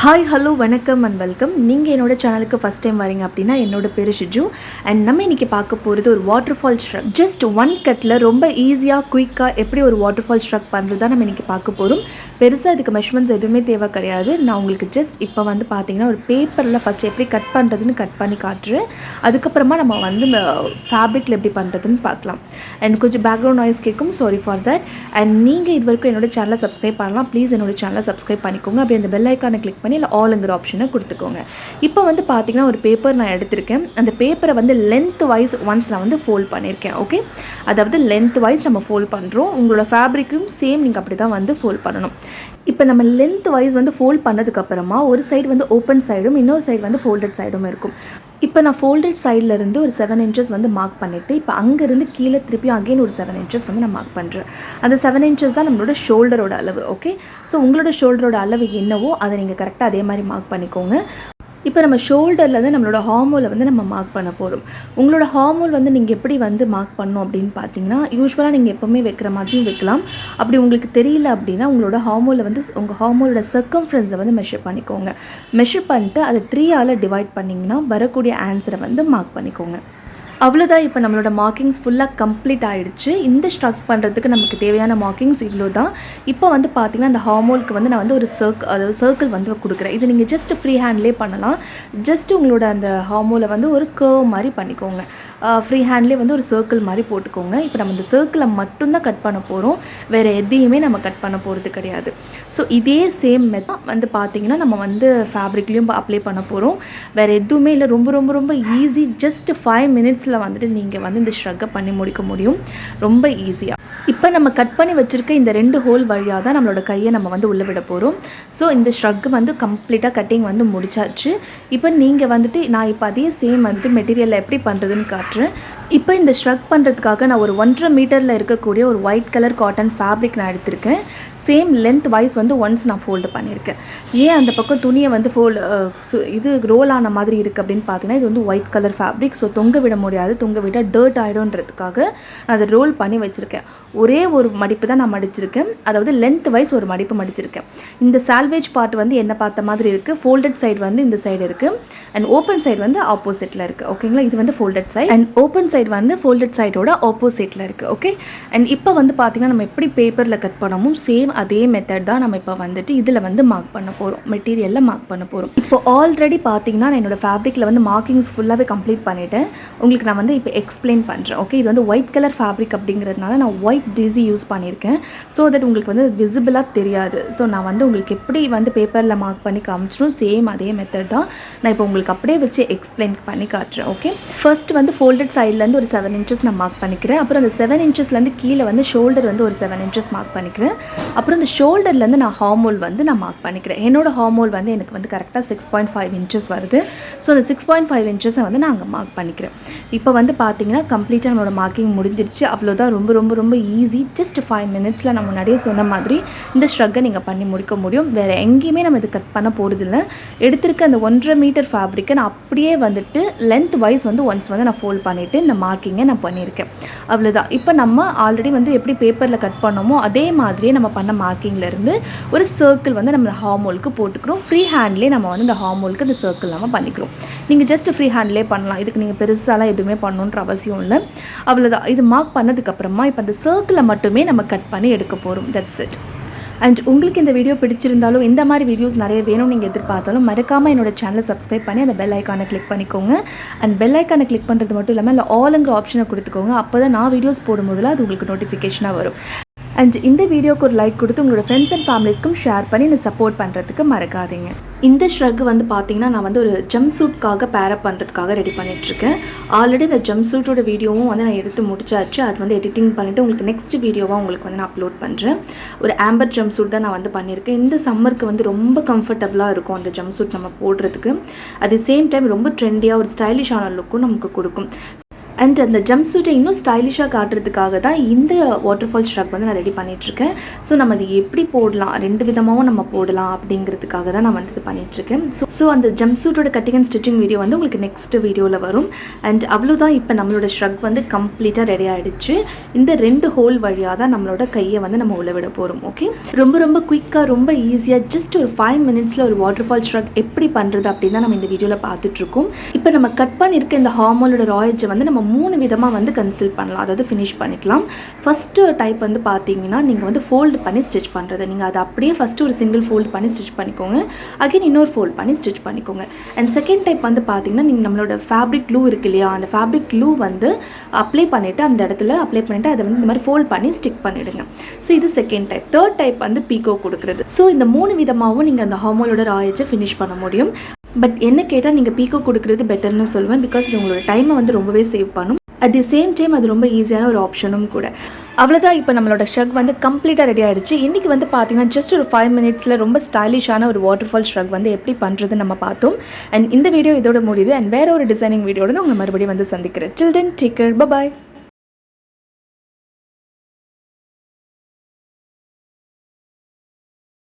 Hi hello வணக்கம் and welcome. நீங்கள் என்னோடய சேனலுக்கு ஃபஸ்ட் டைம் வரீங்க அப்படின்னா என்னோட பேர் ஷிஜு அண்ட் நம்ம இன்றைக்கி பார்க்க போகிறது ஒரு வாட்டர்ஃபால் ஷ்ரக். ஜஸ்ட் ஒன் கட்டில் ரொம்ப ஈஸியாக குயிக்காக எப்படி ஒரு வாட்டர்ஃபால் ஷ்ரக் பண்ணுறது தான் நம்ம இன்றைக்கி பார்க்க போகிறோம். பெருசாக இதுக்கு மெஷர்மெண்ட்ஸ் எதுவுமே தேவை கிடையாது. நான் உங்களுக்கு ஜஸ்ட் இப்போ வந்து பார்த்தீங்கன்னா ஒரு பேப்பரில் ஃபஸ்ட் எப்படி கட் பண்ணுறதுன்னு கட் பண்ணி காட்டுறேன். அதுக்கப்புறமா நம்ம வந்து ஃபேப்ரிக்கில் எப்படி பண்ணுறதுன்னு பார்க்கலாம். அண்ட் கொஞ்சம் பேக்ரவுண்ட் நாய்ஸ் கேட்கும், சாரி ஃபார் தட். அண்ட் நீங்கள் இது வரைக்கும் என்னோடய சேனலை சப்ஸ்கிரைப் பண்ணலாம். ப்ளீஸ் என்னோடய சேனலை சப்ஸ்கிரைப் பண்ணிக்கோங்க. அப்படி அந்த பெல் ஐக்கானை கிளிக் பண்ணி இல்லை ஆளுங்கிற ஆப்ஷனை கொடுத்துக்கோங்க. இப்போ வந்து பார்த்தீங்கன்னா ஒரு பேப்பர் நான் எடுத்திருக்கேன். அந்த பேப்பரை வந்து லென்த் வைஸ் ஒன்ஸ் நான் வந்து ஃபோல்ட் பண்ணியிருக்கேன். ஓகே, அதாவது லென்த் வைஸ் நம்ம ஃபோல்ட் பண்ணுறோம். உங்களோட ஃபேப்ரிக்கும் சேம் நீங்கள் அப்படி தான் வந்து ஃபோல்ட் பண்ணணும். இப்போ நம்ம லென்த் வைஸ் வந்து ஃபோல்ட் பண்ணதுக்கப்புறமா ஒரு சைடு வந்து ஓப்பன் சைடும் இன்னொரு சைடு வந்து ஃபோல்டட் சைடும் இருக்கும். இப்போ நான் ஃபோல்டட் சைட்லேருந்து ஒரு 7 inches வந்து மார்க் பண்ணிவிட்டு இப்போ அங்கேருந்து கீழே திருப்பி அகெயின் ஒரு 7 inches வந்து நான் மார்க் பண்ணுறேன். அந்த 7 inches தான் நம்மளோட ஷோல்டரோட அளவு. ஓகே, ஸோ உங்களோட ஷோல்டரோட அளவு என்னவோ அதை நீங்கள் கரெக்டாக அதே மாதிரி மார்க் பண்ணிக்கோங்க. இப்போ நம்ம ஷோல்டரில் வந்து நம்மளோட ஹார்மோலை வந்து நம்ம மார்க் பண்ண போகிறோம். உங்களோட ஹார்மோல் வந்து நீங்கள் எப்படி வந்து மார்க் பண்ணணும் அப்படின்னு பார்த்தீங்கன்னா, யூஸ்வலாக நீங்கள் எப்போவுமே வைக்கிற மாதிரியும் வைக்கலாம். அப்படி உங்களுக்கு தெரியல அப்படின்னா உங்களோட ஹார்மோலை வந்து உங்கள் ஹார்மோலோட சர்க்கம்ஃபரன்ஸை வந்து மெஷர் பண்ணிக்கோங்க. மெஷர் பண்ணிட்டு அதை 3ஆல் டிவைட் பண்ணிங்கன்னா வரக்கூடிய ஆன்சரை வந்து மார்க் பண்ணிக்கோங்க. அவ்வளோதான். இப்போ நம்மளோட மார்க்கிங்ஸ் ஃபுல்லாக கம்ப்ளீட் ஆகிடுச்சு. இந்த ஸ்ட்ரக் பண்ணுறதுக்கு நமக்கு தேவையான மார்க்கிங்ஸ் இவ்வளோ தான். இப்போ வந்து பார்த்திங்கன்னா அந்த ஹார்மோலுக்கு வந்து நான் வந்து ஒரு சர்க்கிள் வந்து கொடுக்குறேன். இது நீங்கள் ஜஸ்ட் ஃப்ரீ ஹேண்ட்லேயே பண்ணலாம். ஜஸ்ட் உங்களோட அந்த ஹார்மோலை வந்து ஒரு கர்வ் மாதிரி பண்ணிக்கோங்க. ஃப்ரீ ஹேண்ட்லேயே வந்து ஒரு சர்க்கிள் மாதிரி போட்டுக்கோங்க. இப்போ நம்ம இந்த சர்க்கிளை மட்டும்தான் கட் பண்ண போகிறோம். வேறு எதையுமே நம்ம கட் பண்ண போகிறது கிடையாது. ஸோ இதே சேம் மெத்தட் வந்து பார்த்திங்கன்னா நம்ம வந்து ஃபேப்ரிக்லேயும் அப்ளை பண்ண போகிறோம். வேறு எதுவுமே இல்லை. ரொம்ப ரொம்ப ரொம்ப ஈஸி. ஜஸ்ட் 5 minutes வந்துட்டு நீங்கள் வந்து இந்த ஷ்ரக்கை பண்ணி முடிக்க முடியும் ரொம்ப ஈஸியாக. இப்போ நம்ம கட் பண்ணி வச்சுருக்க இந்த 2 ஹோல் வழியாக தான் நம்மளோட கையை நம்ம வந்து உள்ளே விட போகிறோம். ஸோ இந்த ஷ்ரக் வந்து கம்ப்ளீட்டாக கட்டிங் வந்து முடிச்சாச்சு. இப்போ நீங்கள் வந்துட்டு நான் இப்போ அதே சேம் வந்துட்டு மெட்டீரியலில் எப்படி பண்ணுறதுன்னு காட்டுறேன். இப்போ இந்த ஷ்ரக் பண்ணுறதுக்காக நான் ஒரு 1.5 மீட்டரில் இருக்கக்கூடிய ஒரு ஒயிட் கலர் காட்டன் ஃபேப்ரிக் நான் எடுத்திருக்கேன். சேம் லென்த் வைஸ் வந்து ஒன்ஸ் நான் ஃபோல்டு பண்ணியிருக்கேன். ஏன் அந்த பக்கம் துணியை வந்து இது ரோல் ஆன மாதிரி இருக்குது அப்படின்னு பார்த்தீங்கன்னா, இது வந்து ஒயிட் கலர் ஃபேப்ரிக். ஸோ தொங்க விட முடியாது. தொங்க விட டர்ட் ஆகிடும்ன்றதுக்காக நான் அதை ரோல் பண்ணி வச்சுருக்கேன். ஒரே ஒரு மடிப்பு தான் நான் மடிச்சிருக்கேன். அதாவது லென்த் வைஸ் ஒரு மடிப்பு மடிச்சிருக்கேன். இந்த சால்வேஜ் பார்ட் வந்து என்ன பார்த்த மாதிரி இருக்குது. ஃபோல்டட் சைடு வந்து இந்த சைடு இருக்குது அண்ட் ஓப்பன் சைடு வந்து ஆப்போசிட்டில் இருக்குது. ஓகேங்களா, இது வந்து folded side and open side வந்து ஃபோல்டட் சைடோட ஆப்போசிட்டில் இருக்குது. ஓகே, அண்ட் இப்போ வந்து பார்த்திங்கன்னா நம்ம எப்படி பேப்பரில் கட் பண்ணவும் சேம் அதே மெத்தட் தான் நம்ம இப்போ வந்துட்டு இதில் வந்து மார்க் பண்ண போகிறோம். மெட்டீரியலில் மார்க் பண்ண போகிறோம். இப்போ ஆல்ரெடி பார்த்தீங்கன்னா நான் என்னோடய ஃபேப்ரிக்கில் வந்து மார்க்கிங்ஸ் ஃபுல்லாகவே கம்ப்ளீட் பண்ணிவிட்டேன். உங்களுக்கு நான் வந்து இப்போ எக்ஸ்பிளைன் பண்ணுறேன். ஓகே, இது வந்து ஒயிட் கலர் ஃபேப்ரிக் அப்படிங்கிறதுனால நான் ஒயிட் டிசி யூஸ் பண்ணியிருக்கேன். ஸோ தட் உங்களுக்கு வந்து விசிபிளாக தெரியாது. ஸோ நான் வந்து உங்களுக்கு எப்படி வந்து பேப்பரில் மார்க் பண்ணி காமிச்சிடும் சேம் அதே மெத்தட் தான் நான் இப்போ உங்களுக்கு அப்படியே வச்சு எக்ஸ்பிளைன் பண்ணி காட்டுறேன். ஓகே, ஃபர்ஸ்ட் வந்து ஃபோல்டட் சைட்லேருந்து ஒரு 7 inches நான் மார்க் பண்ணிக்கிறேன். அப்புறம் அந்த 7 inchesலேருந்து கீழே வந்து ஷோல்டர் வந்து ஒரு 7 inches மார்க் பண்ணிக்கிறேன். அப்புறம் இந்த ஷோல்டர்லேருந்து நான் ஹார்மோல் வந்து நான் மார்க் பண்ணிக்கிறேன். என்னோட ஹார்மோல் வந்து எனக்கு வந்து கரெக்டாக 6.5 inches வருது. ஸோ அந்த 6.5 inches வந்து நான் அங்கே மார்க் பண்ணிக்கிறேன். இப்போ வந்து பார்த்தீங்கன்னா கம்ப்ளீட்டாக நம்மளோட மார்க்கிங் முடிஞ்சிருச்சு. அவ்வளோதான். ரொம்ப ரொம்ப ரொம்ப ஈஸி. ஜஸ்ட் 5 minutesல நம்ம முன்னாடியே சொன்ன மாதிரி இந்த ஷ்ரக்கை நீங்கள் பண்ணி முடிக்க முடியும். வேறு எங்கேயுமே நம்ம இது கட் பண்ண போகிறதில்ல. எடுத்திருக்க அந்த 1.5 மீட்டர் ஃபேப்ரிக்கை நான் அப்படியே வந்துட்டு லென்த் வைஸ் வந்து ஒன்ஸ் வந்து நான் ஃபோல்ட் பண்ணிவிட்டு இந்த மார்க்கிங்கை நான் பண்ணியிருக்கேன். அவ்வளோதான். இப்போ நம்ம ஆல்ரெடி வந்து எப்படி பேப்பரில் கட் பண்ணோமோ அதே மாதிரியே நம்ம பண்ண மார்க்கிங்லேருந்து ஒரு சர்க்கிள் வந்து நம்ம ஹார்மோலுக்கு போட்டுக்கிறோம். ஃப்ரீ ஹேண்ட்லேயே நம்ம வந்து இந்த ஹார்மோலுக்கு இந்த சர்க்கிள் நம்ம பண்ணிக்கிறோம். நீங்கள் ஜஸ்ட் ஃப்ரீ ஹேண்ட்லேயே பண்ணலாம். இதுக்கு நீங்கள் பெருசாலாம் எதுவுமே பண்ணணுன்ற அவசியம் இல்லை. அவ்வளோதான். இது மார்க் பண்ணதுக்கப்புறமா இப்போ அந்த சர்க்கிளை மட்டுமே நம்ம கட் பண்ணி எடுக்க போகிறோம். That's it. அண்ட் உங்களுக்கு இந்த வீடியோ பிடிச்சிருந்தாலும் இந்த மாதிரி வீடியோஸ் நிறைய வேணும் நீங்கள் எதிர்பார்த்தாலும் மறக்காமல் என்னோட சேனலை சப்ஸ்கிரைப் பண்ணி அந்த பெல் ஐக்கானை கிளிக் பண்ணிக்கோங்க. அண்ட் பெல் ஐக்கானை கிளிக் பண்ணுறது மட்டும் இல்லாமல் இல்லை ஆளுங்கிற ஆப்ஷனை கொடுத்துக்கோங்க. அப்போ தான் நான் வீடியோஸ் போடும்போதில் அது உங்களுக்கு நோட்டிஃபிகேஷனாக வரும். அண்ட் இந்த வீடியோக்கு ஒரு லைக் கொடுத்து உங்களோட ஃப்ரெண்ட்ஸ் அண்ட் ஃபேமிலிஸ்க்கும் ஷேர் பண்ணி என்னை சப்போர்ட் பண்ணுறதுக்கு மறக்காதீங்க. இந்த ஷ்ரக் வந்து பார்த்தீங்கன்னா நான் வந்து ஒரு ஜம்ப்சூட்காக பேரப் பண்ணுறதுக்காக ரெடி பண்ணிகிட்ருக்கேன். ஆல்ரெடி இந்த ஜம்ப்சூட்டோட வீடியோவும் வந்து நான் எடுத்து முடிச்சாச்சு. அது வந்து எடிட்டிங் பண்ணிவிட்டு உங்களுக்கு நெக்ஸ்ட் வீடியோவாக உங்களுக்கு வந்து நான் அப்லோட் பண்ணுறேன். ஒரு ஆம்பர் ஜம்ப்சூட் தான் நான் வந்து பண்ணியிருக்கேன். இந்த சம்மருக்கு வந்து ரொம்ப கம்ஃபர்டபுளாக இருக்கும் அந்த ஜம்ப்சூட் நம்ம போடுறதுக்கு. அட் தி சேம் டைம் ரொம்ப ட்ரெண்டியாக ஒரு ஸ்டைலிஷான லுக்கும் நமக்கு கொடுக்கும். அண்ட் அந்த ஜம்ப் சூட்டை இன்னும் ஸ்டைலிஷாக காட்டுறதுக்காக தான் இந்த வாட்டர்ஃபால் ஷ்ரக் வந்து நான் ரெடி பண்ணிகிட்ருக்கேன். ஸோ நம்ம அது எப்படி போடலாம், 2 விதமாகவும் நம்ம போடலாம் அப்படிங்கிறதுக்காக தான் நான் வந்து இது பண்ணிகிட்ருக்கேன். ஸோ அந்த ஜம்ப் சூட்டோட கட்டிங் அண்ட் ஸ்டிச்சிங் வீடியோ வந்து உங்களுக்கு நெக்ஸ்ட் வீடியோவில் வரும். அண்ட் அவ்வளோதான், இப்போ நம்மளோட ஷ்ரக் வந்து கம்ப்ளீட்டாக ரெடி ஆகிடுச்சு. இந்த 2 ஹோல் வழியாக தான் நம்மளோட கையை வந்து நம்ம உள்ள விட போகிறோம். ஓகே, ரொம்ப ரொம்ப குயிக்காக, ரொம்ப ஈஸியாக, ஜஸ்ட் ஒரு 5 மினிட்ஸில் ஒரு வாட்டர்ஃபால் ஷ்ரக் எப்படி பண்ணுறது அப்படின்னு தான் நம்ம இந்த வீடியோவில் பார்த்துட்ருக்கோம். இப்போ நம்ம கட் பண்ணியிருக்க இந்த ஹார்மோனோட ராயட்ஸை வந்து நம்ம 3 விதமாக வந்து கன்சில் பண்ணலாம், அதாவது ஃபினிஷ் பண்ணிக்கலாம். ஃபஸ்ட்டு டைப் வந்து பார்த்தீங்கன்னா நீங்கள் வந்து ஃபோல்டு பண்ணி ஸ்டிச் பண்ணுறது. நீங்கள் அதை அப்படியே ஃபஸ்ட்டு ஒரு சிங்கிள் ஃபோல்டு பண்ணி ஸ்டிச் பண்ணிக்கோங்க, அகைன் இன்னொரு ஃபோல்ட் பண்ணி ஸ்டிச் பண்ணிக்கோங்க. அண்ட் செகண்ட் டைப் வந்து பார்த்தீங்கன்னா நீங்கள் நம்மளோட ஃபேப்ரிக் க்ளூ இருக்கு இல்லையா, அந்த ஃபேப்ரிக் க்ளூ வந்து அப்ளை பண்ணிவிட்டு அந்த இடத்துல அப்ளை பண்ணிவிட்டு அதை வந்து இந்த மாதிரி ஃபோல்ட் பண்ணி ஸ்டிக் பண்ணிவிடுங்க. ஸோ இது செகண்ட் டைப். தேர்ட் டைப் வந்து பீக்கோ கொடுக்குறது. ஸோ இந்த 3 விதமாகவும் நீங்கள் அந்த ஹார்மோனோட ராயட்ஸை ஃபினிஷ் பண்ண முடியும். பட் என்ன கேட்டால் நீங்கள் பீக்கோ கொடுக்குறது பெட்டர்னு சொல்லுவேன், பிகாஸ் இது உங்களோட டைமை வந்து ரொம்பவே சேவ் பண்ணும். அட் தி சேம் டைம் அது ரொம்ப ஈஸியான ஒரு ஆப்ஷனும் கூட. அவ்வளோதான், இப்போ நம்மளோட ஷ்ரக் வந்து கம்ப்ளீட்டாக ரெடி ஆகிடுச்சு. இன்றைக்கி வந்து பார்த்தீங்கன்னா ஜஸ்ட் ஒரு 5 மினிட்ஸில் ரொம்ப ஸ்டைலிஷான ஒரு வாட்டர்ஃபால் ஷ்ரக் வந்து எப்படி பண்ணுறது நம்ம பார்த்தோம். அண்ட் இந்த வீடியோ இதோட முடியுது. அண்ட் வேறு ஒரு டிசைனிங் வீடியோட நான் உங்களை மறுபடியும் வந்து சந்திக்கிறேன். Till then take care, bye பாய்.